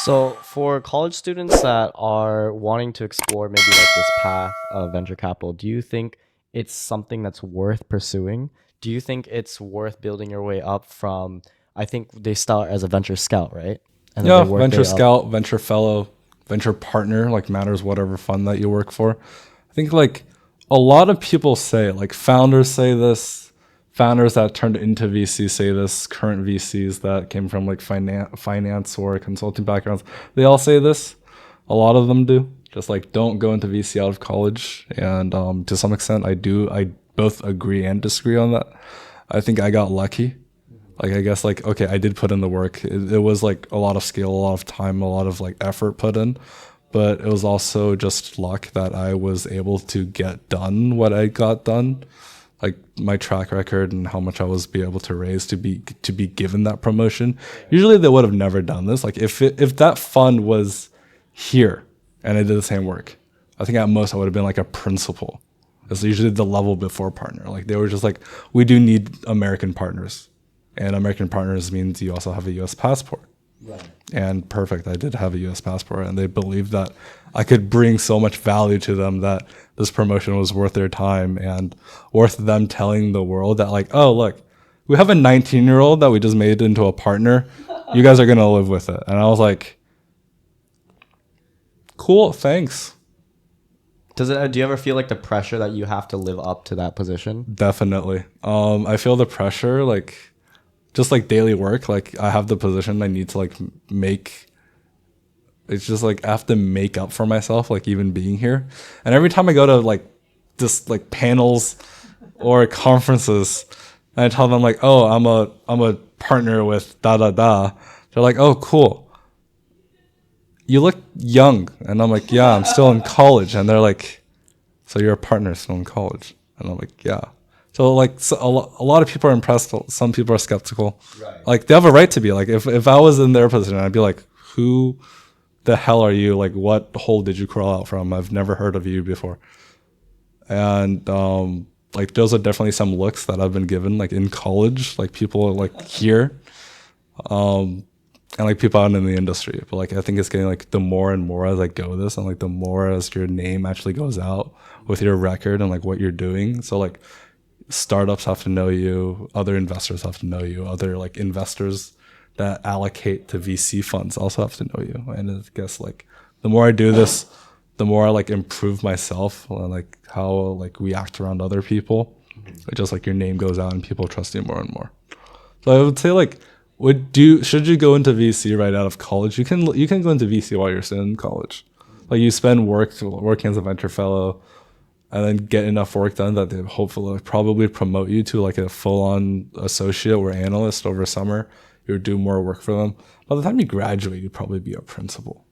So for college students that are wanting to explore maybe like this path of venture capital, do you think it's something that's worth pursuing? Do you think it's worth building your way up from, I think they start as a venture scout, right? And then they Yeah, work venture their up. scout, venture fellow, venture partner, like matters whatever fund that you work for. I think like a lot of people say, like founders say this, founders that turned into VC say this, current VCs that came from like finance or consulting backgrounds, they all say this. A lot of them do. Just like don't go into VC out of college. And to some extent, I do. I both agree and disagree on that. I think I got lucky. Like I guess like okay, I did put in the work. It was like a lot of skill, a lot of time, a lot of like effort put in, but it was also just luck that I was able to get done what I got done. Like my track record and how much I was be able to raise to be given that promotion. Usually they would have never done this. Like if that fund was here and I did the same work, I think at most I would have been like a principal. It's usually the level before partner. Like they were just like, we do need American partners. And American partners means you also have a US passport. Right. And perfect, I did have a US passport. And they believed that I could bring so much value to them that this promotion was worth their time and worth them telling the world that, like, oh, look, we have a 19-year-old that we just made into a partner. You guys are going to live with it. And I was like, cool, thanks. Do you ever feel like the pressure that you have to live up to that position? Definitely. I feel the pressure, like, just like daily work, like I have the position I need to like make. It's just like I have to make up for myself, like even being here. And every time I go to like this like panels or conferences, and I tell them like, oh, I'm a partner with da da da. They're like, oh, cool. You look young, and I'm like, yeah, I'm still in college. And they're like, so you're a partner still in college? And I'm like, yeah. So like a lot of people are impressed. Some people are skeptical. Right. Like they have a right to be. Like if I was in their position, I'd be like, who the hell are you? Like what hole did you crawl out from? I've never heard of you before. And like those are definitely some looks that I've been given like in college. Like people are like here, and like people out in the industry. But like I think it's getting like the more and more as I go this, and like the more as your name actually goes out with your record and like what you're doing. So like startups have to know you, other investors have to know you, other like investors that allocate to VC funds also have to know you. And I guess like the more I do this, the more I like improve myself and like how I, like react around other people. It just like your name goes out and people trust you more and more. So I would say like should you go into VC right out of college? You can go into VC while you're still in college. Like you spend working as a venture fellow and then get enough work done that they hopefully probably promote you to like a full-on associate or analyst over summer. You would do more work for them. By the time you graduate, you'd probably be a principal.